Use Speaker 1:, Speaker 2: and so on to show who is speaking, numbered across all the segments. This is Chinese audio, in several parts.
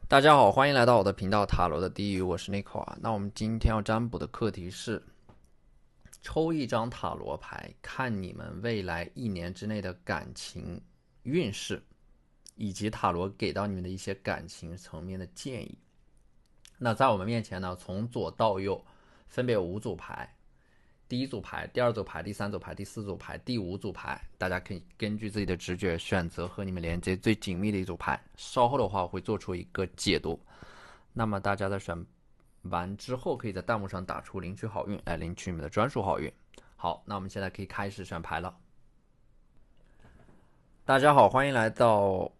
Speaker 1: 大家好，欢迎来到我的频道塔罗的地狱，我是 Nico 啊。那我们今天要占卜的课题是抽一张塔罗牌，看你们未来一年之内的感情运势，以及塔罗给到你们的一些感情层面的建议。那在我们面前呢，从左到右分别有5组牌，第一组牌、第二组牌、第三组牌、第四组牌、第5组牌，大家可以根据自己的直觉选择和你们连接最紧密的一组牌。稍后的话我会做出一个解读。那么大家在选完之后，可以在弹幕上打出领取好运，来领取你们的专属好运。好，那我们现在可以开始选牌了。大家好，欢迎来到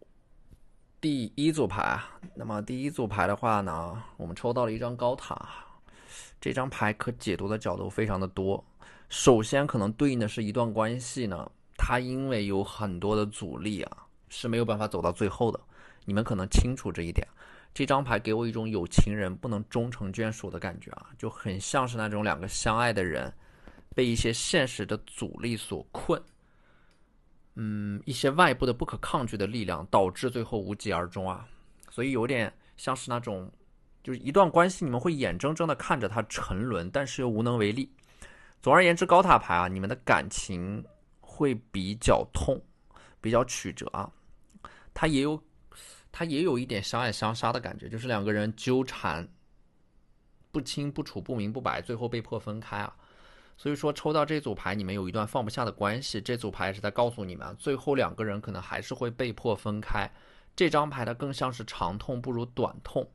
Speaker 1: 第一组牌啊。那么第一组牌的话呢，我们抽到了一张高塔。这张牌可解读的角度非常的多。首先可能对应的是一段关系呢，它因为有很多的阻力啊，是没有办法走到最后的。你们可能清楚这一点。这张牌给我一种有情人不能终成眷属的感觉啊，就很像是那种两个相爱的人被一些现实的阻力所困，一些外部的不可抗拒的力量导致最后无疾而终啊。所以有点像是那种，就是一段关系你们会眼睁睁的看着它沉沦，但是又无能为力。总而言之，高塔牌啊，你们的感情会比较痛，比较曲折啊。它也有一点相爱相杀的感觉，就是两个人纠缠不清不楚不明不白，最后被迫分开啊。所以说抽到这组牌，你们有一段放不下的关系，这组牌是在告诉你们啊，最后两个人可能还是会被迫分开。这张牌它更像是长痛不如短痛。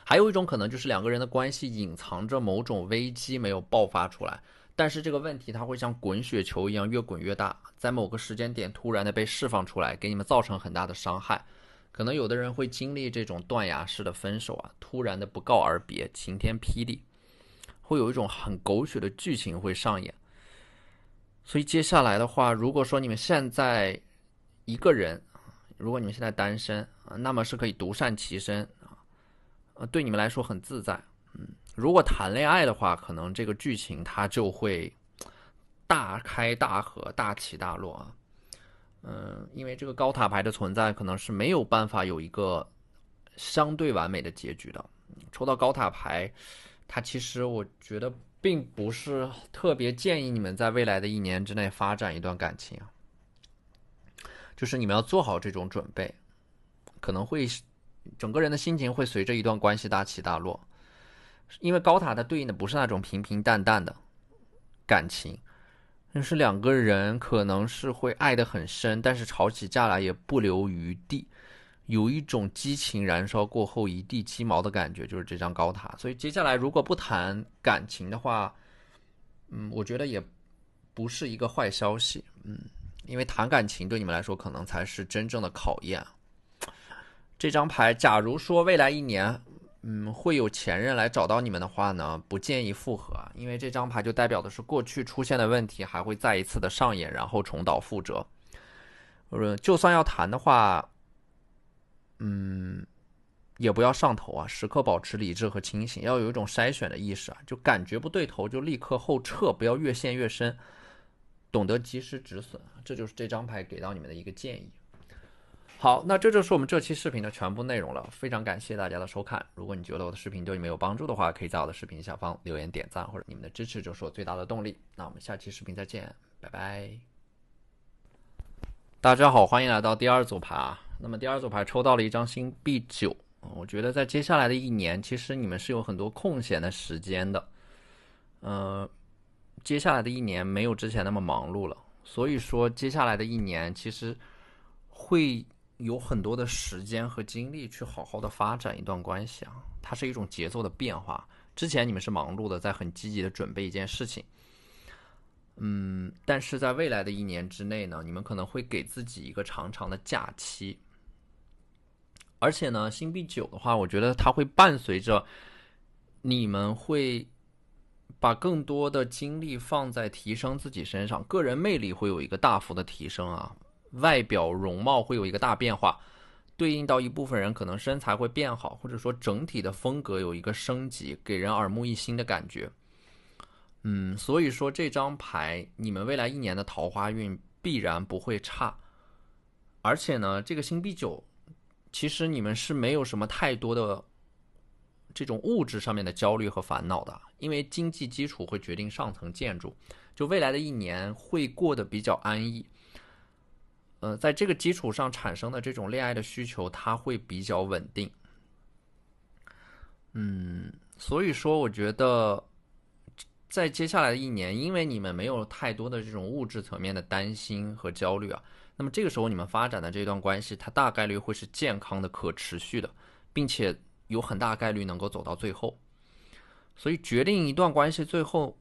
Speaker 1: 还有一种可能就是两个人的关系隐藏着某种危机没有爆发出来，但是这个问题它会像滚雪球一样越滚越大，在某个时间点突然的被释放出来，给你们造成很大的伤害。可能有的人会经历这种断崖式的分手啊，突然的不告而别，晴天霹雳，会有一种很狗血的剧情会上演。所以接下来的话，如果说你们现在一个人，如果你们现在单身，那么是可以独善其身，对你们来说很自在。如果谈恋爱的话，可能这个剧情它就会大开大合、大起大落啊。因为这个高塔牌的存在，可能是没有办法有一个相对完美的结局的。抽到高塔牌，它其实我觉得并不是特别建议你们在未来的一年之内发展一段感情啊，就是你们要做好这种准备，可能会整个人的心情会随着一段关系大起大落。因为高塔它对应的不是那种平平淡淡的感情，但是两个人可能是会爱得很深，但是吵起架来也不留余地，有一种激情燃烧过后一地鸡毛的感觉，就是这张高塔。所以接下来如果不谈感情的话，我觉得也不是一个坏消息，因为谈感情对你们来说可能才是真正的考验。这张牌，假如说未来一年，会有前任来找到你们的话呢，不建议复合，因为这张牌就代表的是过去出现的问题还会再一次的上演，然后重蹈覆辙。就算要谈的话，也不要上头啊，时刻保持理智和清醒，要有一种筛选的意识啊，就感觉不对头就立刻后撤，不要越陷越深，懂得及时止损，这就是这张牌给到你们的一个建议。好，那这就是我们这期视频的全部内容了。非常感谢大家的收看。如果你觉得我的视频对你们有帮助的话，可以在我的视频下方留言点赞，或者你们的支持就是我最大的动力。那我们下期视频再见，拜拜。大家好，欢迎来到第二组牌啊。那么第二组牌抽到了一张星币9，我觉得在接下来的一年，其实你们是有很多空闲的时间的。接下来的一年没有之前那么忙碌了，所以说接下来的一年其实会有很多的时间和精力去好好的发展一段关系啊，它是一种节奏的变化。之前你们是忙碌的，在很积极的准备一件事情，但是在未来的一年之内呢，你们可能会给自己一个长长的假期，而且呢，星币9的话，我觉得它会伴随着你们会把更多的精力放在提升自己身上，个人魅力会有一个大幅的提升啊，外表容貌会有一个大变化，对应到一部分人可能身材会变好，或者说整体的风格有一个升级，给人耳目一新的感觉。所以说这张牌你们未来一年的桃花运必然不会差，而且呢，这个星币9其实你们是没有什么太多的这种物质上面的焦虑和烦恼的，因为经济基础会决定上层建筑，就未来的一年会过得比较安逸。在这个基础上产生的这种恋爱的需求，它会比较稳定。所以说我觉得在接下来的一年，因为你们没有太多的这种物质层面的担心和焦虑啊，那么这个时候你们发展的这段关系，它大概率会是健康的、可持续的，并且有很大概率能够走到最后。所以决定一段关系最后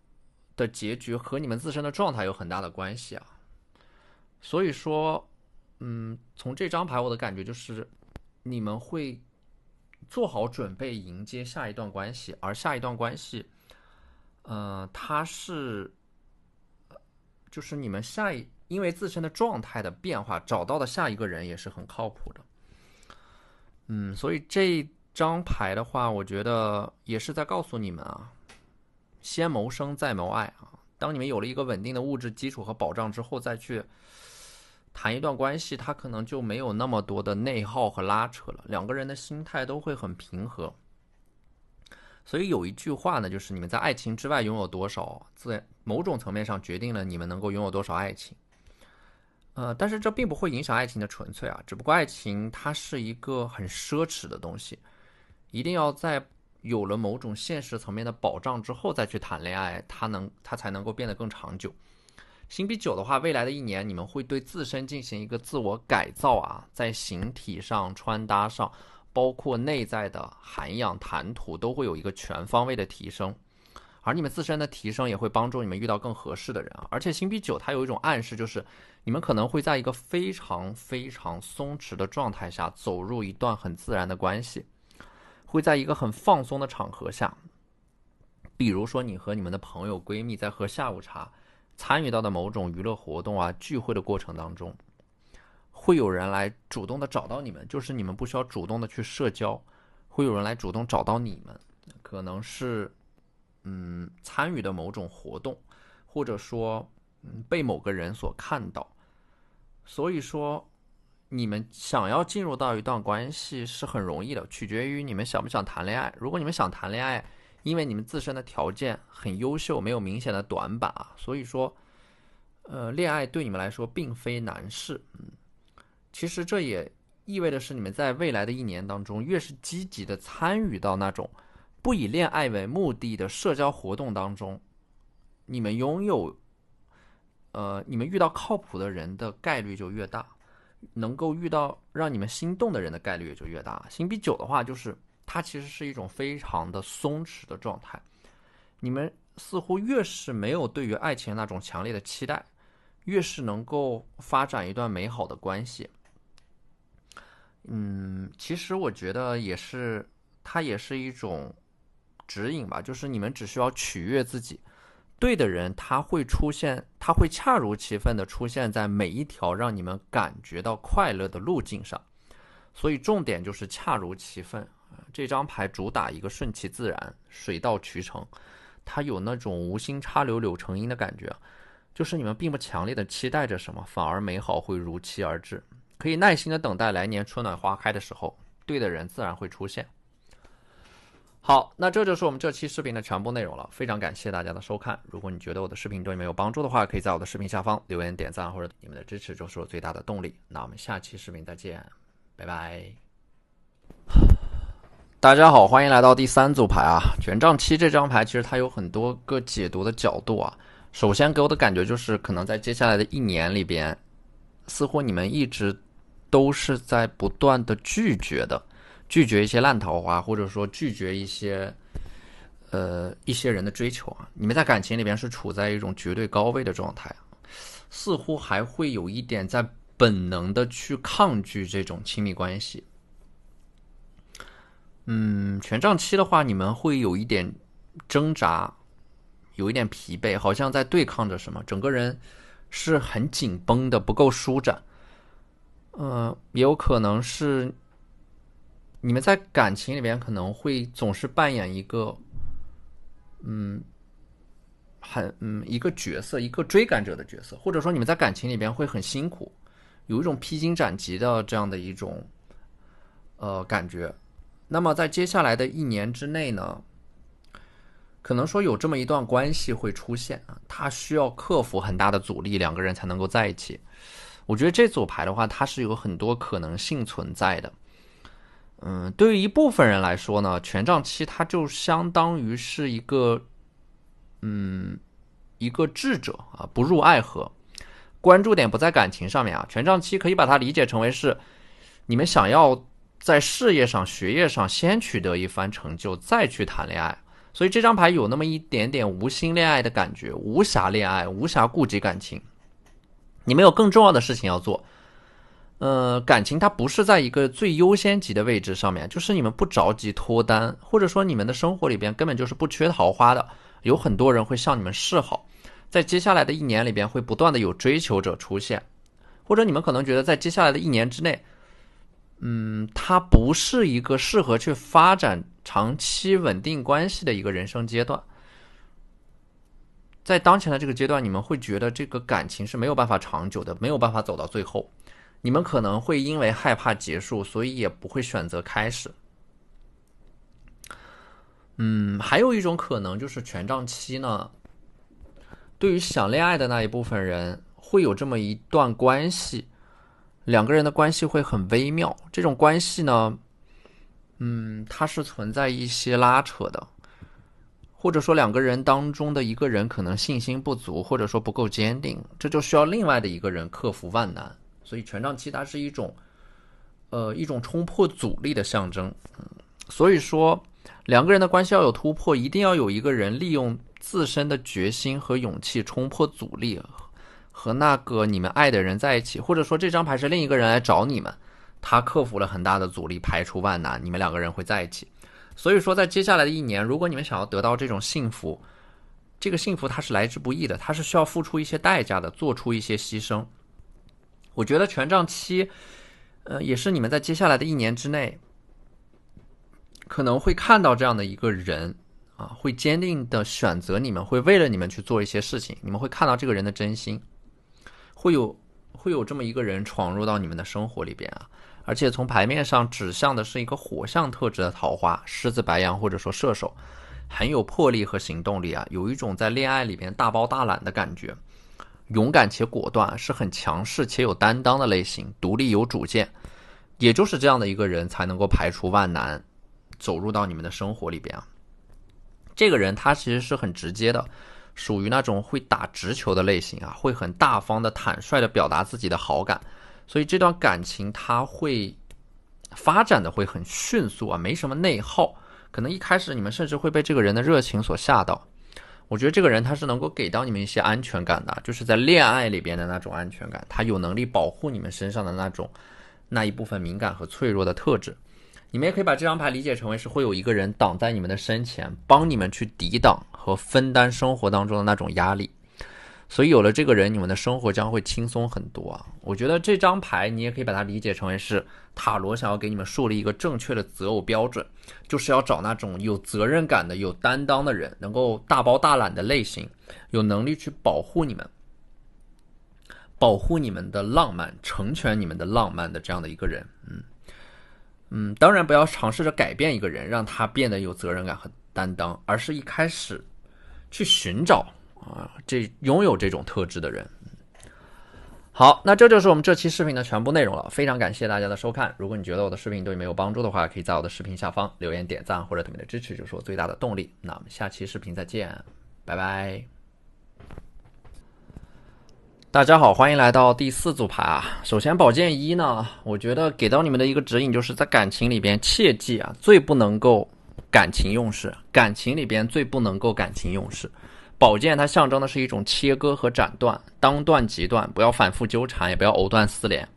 Speaker 1: 的结局和你们自身的状态有很大的关系啊。所以说，从这张牌我的感觉就是，你们会做好准备迎接下一段关系，而下一段关系，它是，就是你们因为自身的状态的变化找到的下一个人也是很靠谱的。所以这张牌的话，我觉得也是在告诉你们啊，先谋生再谋爱啊。当你们有了一个稳定的物质基础和保障之后，再去谈一段关系，它可能就没有那么多的内耗和拉扯了，两个人的心态都会很平和。所以有一句话呢，就是你们在爱情之外拥有多少，在某种层面上决定了你们能够拥有多少爱情。但是这并不会影响爱情的纯粹啊，只不过爱情它是一个很奢侈的东西，一定要在有了某种现实层面的保障之后再去谈恋爱，它才能够变得更长久。星比九的话，未来的一年你们会对自身进行一个自我改造啊，在形体上、穿搭上，包括内在的涵养、谈吐，都会有一个全方位的提升。而你们自身的提升也会帮助你们遇到更合适的人啊。而且星比九它有一种暗示，就是你们可能会在一个非常非常松弛的状态下走入一段很自然的关系，会在一个很放松的场合下，比如说你和你们的朋友闺蜜在喝下午茶，参与到的某种娱乐活动啊、聚会的过程当中，会有人来主动的找到你们，就是你们不需要主动的去社交，会有人来主动找到你们，可能是参与的某种活动，或者说被某个人所看到。所以说你们想要进入到一段关系是很容易的，取决于你们想不想谈恋爱。如果你们想谈恋爱，因为你们自身的条件很优秀，没有明显的短板啊，所以说恋爱对你们来说并非难事。其实这也意味的是，你们在未来的一年当中，越是积极的参与到那种不以恋爱为目的的社交活动当中，你们你们遇到靠谱的人的概率就越大，能够遇到让你们心动的人的概率也就越大。星比九的话，就是它其实是一种非常的松弛的状态，你们似乎越是没有对于爱情那种强烈的期待，越是能够发展一段美好的关系。其实我觉得它也是一种指引吧，就是你们只需要取悦自己，对的人他会恰如其分的出现在每一条让你们感觉到快乐的路径上，所以重点就是恰如其分。这张牌主打一个顺其自然、水到渠成，它有那种无心插柳柳成荫的感觉，就是你们并不强烈的期待着什么，反而美好会如期而至。可以耐心的等待来年春暖花开的时候，对的人自然会出现。好，那这就是我们这期视频的全部内容了，非常感谢大家的收看。如果你觉得我的视频对你们有帮助的话，可以在我的视频下方留言点赞，或者你们的支持就是我最大的动力。那我们下期视频再见，拜拜。大家好，欢迎来到第三组牌啊。权杖七这张牌其实它有很多个解读的角度啊。首先给我的感觉就是，可能在接下来的一年里边，似乎你们一直都是在不断的拒绝一些烂桃花，或者说拒绝一些人的追求啊。你们在感情里边是处在一种绝对高位的状态，似乎还会有一点在本能的去抗拒这种亲密关系。权杖七的话，你们会有一点挣扎，有一点疲惫，好像在对抗着什么，整个人是很紧绷的，不够舒展。也有可能是你们在感情里边可能会总是扮演一个一个角色，一个追赶者的角色，或者说你们在感情里边会很辛苦，有一种披荆斩棘的这样的一种感觉。那么在接下来的1年之内呢，可能说有这么一段关系会出现啊，它需要克服很大的阻力，两个人才能够在一起。我觉得这组牌的话，它是有很多可能性存在的。对于一部分人来说呢，权杖七它就相当于是一个智者啊，不入爱河，关注点不在感情上面啊。权杖七可以把它理解成为是你们想要在事业上、学业上先取得一番成就，再去谈恋爱。所以这张牌有那么一点点无心恋爱的感觉，无暇恋爱，无暇顾及感情。你们有更重要的事情要做。感情它不是在一个最优先级的位置上面，就是你们不着急脱单，或者说你们的生活里边根本就是不缺桃花的，有很多人会向你们示好，在接下来的1年里边会不断的有追求者出现，或者你们可能觉得在接下来的1年之内，它不是一个适合去发展长期稳定关系的一个人生阶段。在当前的这个阶段，你们会觉得这个感情是没有办法长久的，没有办法走到最后。你们可能会因为害怕结束，所以也不会选择开始。还有一种可能就是权杖七呢，对于想恋爱的那一部分人，会有这么一段关系，两个人的关系会很微妙。这种关系呢，它是存在一些拉扯的，或者说两个人当中的一个人可能信心不足，或者说不够坚定，这就需要另外的一个人克服万难。所以权杖七它是一种冲破阻力的象征。所以说两个人的关系要有突破，一定要有一个人利用自身的决心和勇气冲破阻力，和那个你们爱的人在一起。或者说这张牌是另一个人来找你们，他克服了很大的阻力，排除万难，你们两个人会在一起。所以说在接下来的1年，如果你们想要得到这种幸福，这个幸福它是来之不易的，它是需要付出一些代价的，做出一些牺牲。我觉得权杖七也是你们在接下来的1年之内可能会看到这样的一个人啊，会坚定的选择你们，会为了你们去做一些事情，你们会看到这个人的真心，会有这么一个人闯入到你们的生活里边啊。而且从牌面上指向的是一个火象特质的桃花，狮子、白羊或者说射手，很有魄力和行动力啊，有一种在恋爱里边大包大揽的感觉，勇敢且果断，是很强势且有担当的类型，独立有主见。也就是这样的一个人才能够排除万难，走入到你们的生活里边啊。这个人他其实是很直接的，属于那种会打直球的类型啊，会很大方的坦率的表达自己的好感，所以这段感情他会发展的会很迅速啊，没什么内耗，可能一开始你们甚至会被这个人的热情所吓到。我觉得这个人他是能够给到你们一些安全感的，就是在恋爱里边的那种安全感，他有能力保护你们身上的那一部分敏感和脆弱的特质。你们也可以把这张牌理解成为是会有一个人挡在你们的身前，帮你们去抵挡和分担生活当中的那种压力。所以有了这个人，你们的生活将会轻松很多啊！我觉得这张牌你也可以把它理解成为是塔罗想要给你们树立一个正确的择偶标准，就是要找那种有责任感的、有担当的人，能够大包大揽的类型，有能力去保护你们，保护你们的浪漫，成全你们的浪漫的这样的一个人。当然不要尝试着改变一个人，让他变得有责任感和担当，而是一开始去寻找拥有这种特质的人。好，那这就是我们这期视频的全部内容了，非常感谢大家的收看。如果你觉得我的视频对你没有帮助的话，可以在我的视频下方留言点赞或者特别的支持，就是我最大的动力。那我们下期视频再见，拜拜。大家好，欢迎来到第4组牌啊。首先宝剑一呢，我觉得给到你们的一个指引就是在感情里边切记啊，最不能够感情用事，感情里边最不能够感情用事。宝剑它象征的是一种切割和斩断，当断即断，不要反复纠缠，也不要藕断丝连。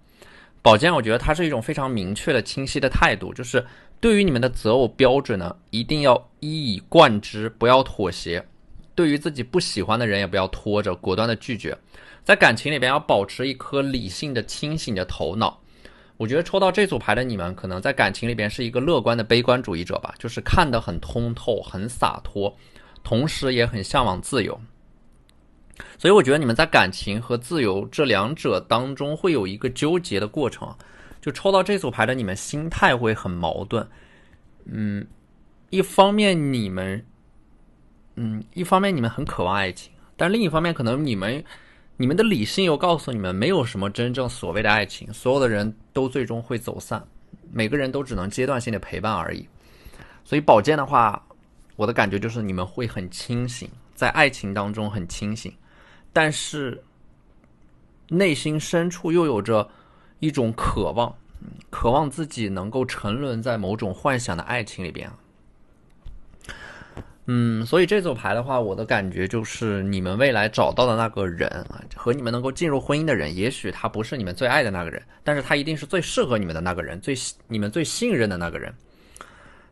Speaker 1: 宝剑我觉得它是一种非常明确的清晰的态度，就是对于你们的择偶标准呢，一定要一以贯之，不要妥协，对于自己不喜欢的人也不要拖着，果断的拒绝。在感情里边要保持一颗理性的清醒的头脑。我觉得抽到这组牌的你们可能在感情里边是一个乐观的悲观主义者吧，就是看得很通透，很洒脱，同时也很向往自由。所以我觉得你们在感情和自由这两者当中会有一个纠结的过程，就抽到这组牌的你们心态会很矛盾。一方面你们很渴望爱情，但另一方面可能你们的理性又告诉你们没有什么真正所谓的爱情，所有的人都最终会走散，每个人都只能阶段性的陪伴而已。所以宝剑的话，我的感觉就是你们会很清醒，在爱情当中很清醒，但是内心深处又有着一种渴望自己能够沉沦在某种幻想的爱情里边。所以这组牌的话，我的感觉就是你们未来找到的那个人啊，和你们能够进入婚姻的人，也许他不是你们最爱的那个人，但是他一定是最适合你们的那个人，你们最信任的那个人。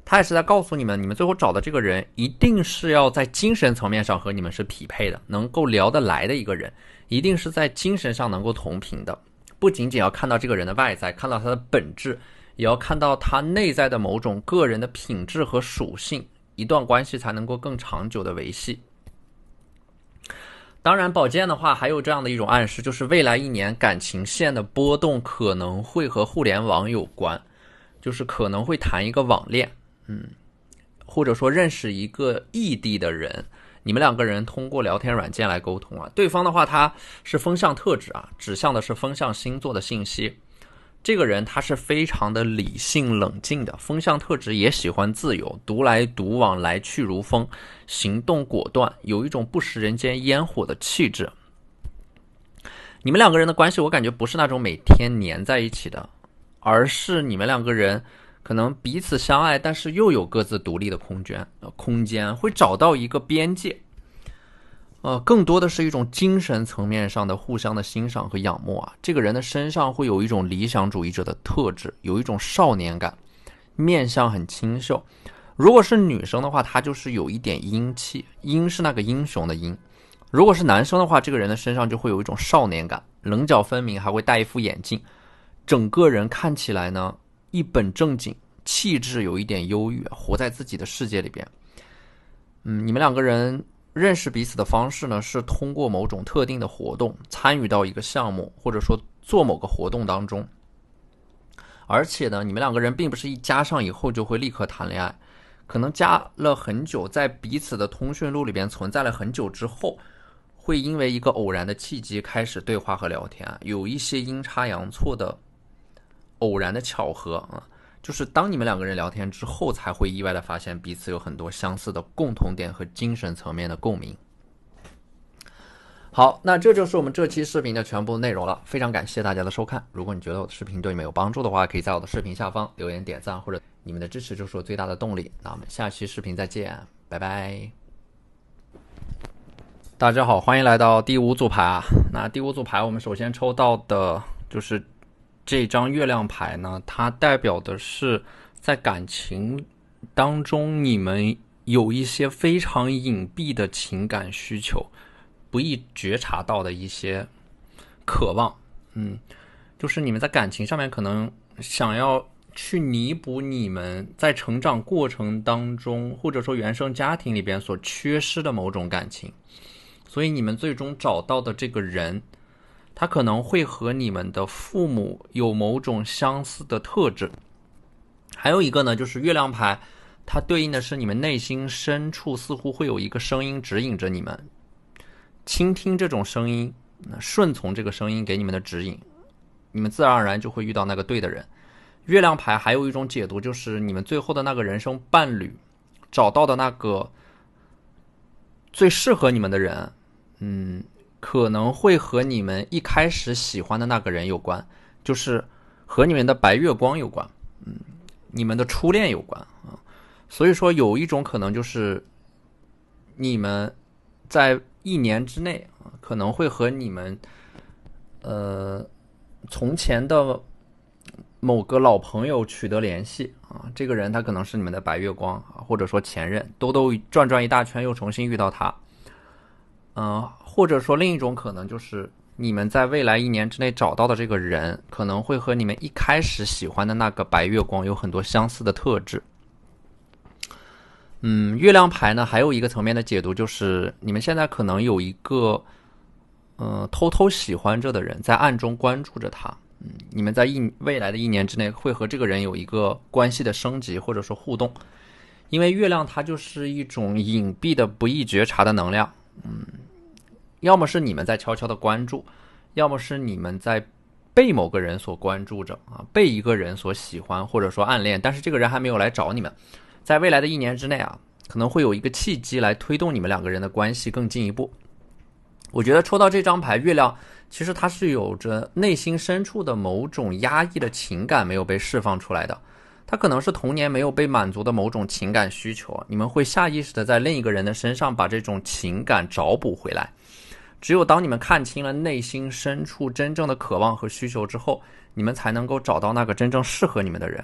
Speaker 1: 他也是在告诉你们，你们最后找的这个人一定是要在精神层面上和你们是匹配的，能够聊得来的一个人，一定是在精神上能够同频的。不仅仅要看到这个人的外在，看到他的本质，也要看到他内在的某种个人的品质和属性，一段关系才能够更长久的维系。当然宝剑的话还有这样的一种暗示，就是未来一年感情线的波动可能会和互联网有关，就是可能会谈一个网恋，或者说认识一个异地的人，你们两个人通过聊天软件来沟通啊。对方的话他是风象特质啊，指向的是风象星座的信息。这个人他是非常的理性冷静的，风象特质也喜欢自由，独来独往，来去如风，行动果断，有一种不食人间烟火的气质。你们两个人的关系我感觉不是那种每天黏在一起的，而是你们两个人可能彼此相爱，但是又有各自独立的空间，会找到一个边界。更多的是一种精神层面上的互相的欣赏和仰慕啊。这个人的身上会有一种理想主义者的特质，有一种少年感，面相很清秀。如果是女生的话，她就是有一点英气，英是那个英雄的英。如果是男生的话，这个人的身上就会有一种少年感，棱角分明，还会戴一副眼镜，整个人看起来呢一本正经，气质有一点忧郁，活在自己的世界里边。你们两个人认识彼此的方式呢，是通过某种特定的活动，参与到一个项目，或者说做某个活动当中。而且呢，你们两个人并不是一加上以后就会立刻谈恋爱，可能加了很久，在彼此的通讯录里边存在了很久之后，会因为一个偶然的契机开始对话和聊天，有一些阴差阳错的偶然的巧合啊。就是当你们两个人聊天之后，才会意外的发现彼此有很多相似的共同点和精神层面的共鸣。好，那这就是我们这期视频的全部内容了，非常感谢大家的收看。如果你觉得我的视频对你们有帮助的话，可以在我的视频下方留言点赞，或者你们的支持就是我最大的动力。那我们下期视频再见，拜拜。大家好，欢迎来到第5组牌啊。那第5组牌我们首先抽到的就是这张月亮牌呢，它代表的是在感情当中你们有一些非常隐蔽的情感需求，不易觉察到的一些渴望。就是你们在感情上面可能想要去弥补你们在成长过程当中，或者说原生家庭里边所缺失的某种感情，所以你们最终找到的这个人，他可能会和你们的父母有某种相似的特质。还有一个呢，就是月亮牌，它对应的是你们内心深处似乎会有一个声音指引着你们，倾听这种声音，顺从这个声音给你们的指引，你们自然而然就会遇到那个对的人。月亮牌还有一种解读，就是你们最后的那个人生伴侣，找到的那个最适合你们的人，可能会和你们一开始喜欢的那个人有关，就是和你们的白月光有关，你们的初恋有关啊。所以说有一种可能就是你们在1年之内可能会和你们从前的某个老朋友取得联系啊，这个人他可能是你们的白月光啊，或者说前任，兜转一大圈又重新遇到他。或者说另一种可能就是你们在未来1年之内找到的这个人，可能会和你们一开始喜欢的那个白月光有很多相似的特质。月亮牌呢还有一个层面的解读，就是你们现在可能有一个偷偷喜欢着的人，在暗中关注着他。你们在未来的1年之内会和这个人有一个关系的升级或者说互动，因为月亮它就是一种隐蔽的不易觉察的能量，要么是你们在悄悄的关注，要么是你们在被某个人所关注着啊，被一个人所喜欢或者说暗恋，但是这个人还没有来找你们，在未来的1年之内啊，可能会有一个契机来推动你们2个人的关系更进一步。我觉得抽到这张牌月亮，其实它是有着内心深处的某种压抑的情感没有被释放出来的，它可能是童年没有被满足的某种情感需求，你们会下意识的在另一个人的身上把这种情感找补回来。只有当你们看清了内心深处真正的渴望和需求之后，你们才能够找到那个真正适合你们的人。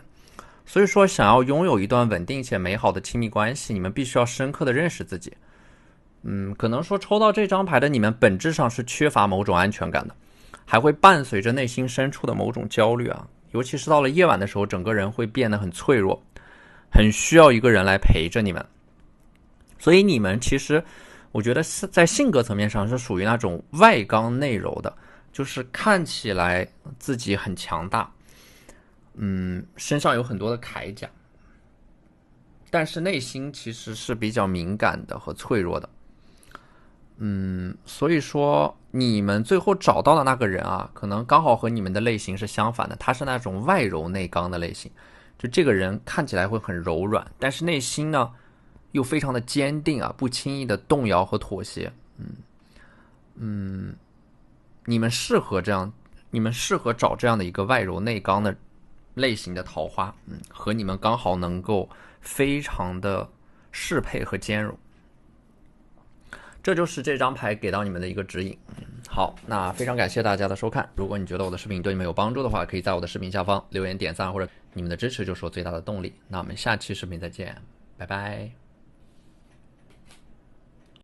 Speaker 1: 所以说，想要拥有一段稳定且美好的亲密关系，你们必须要深刻的认识自己。可能说抽到这张牌的你们本质上是缺乏某种安全感的，还会伴随着内心深处的某种焦虑啊，尤其是到了夜晚的时候，整个人会变得很脆弱，很需要一个人来陪着你们。所以你们其实我觉得是在性格层面上是属于那种外刚内柔的，就是看起来自己很强大，身上有很多的铠甲，但是内心其实是比较敏感的和脆弱的。所以说你们最后找到的那个人啊，可能刚好和你们的类型是相反的，他是那种外柔内刚的类型，就这个人看起来会很柔软，但是内心呢又非常的坚定啊，不轻易的动摇和妥协。你们适合找这样的一个外柔内刚的类型的桃花，和你们刚好能够非常的适配和兼容。这就是这张牌给到你们的一个指引。好，那非常感谢大家的收看。如果你觉得我的视频对你们有帮助的话，可以在我的视频下方留言点赞，或者你们的支持就是我最大的动力。那我们下期视频再见，拜拜。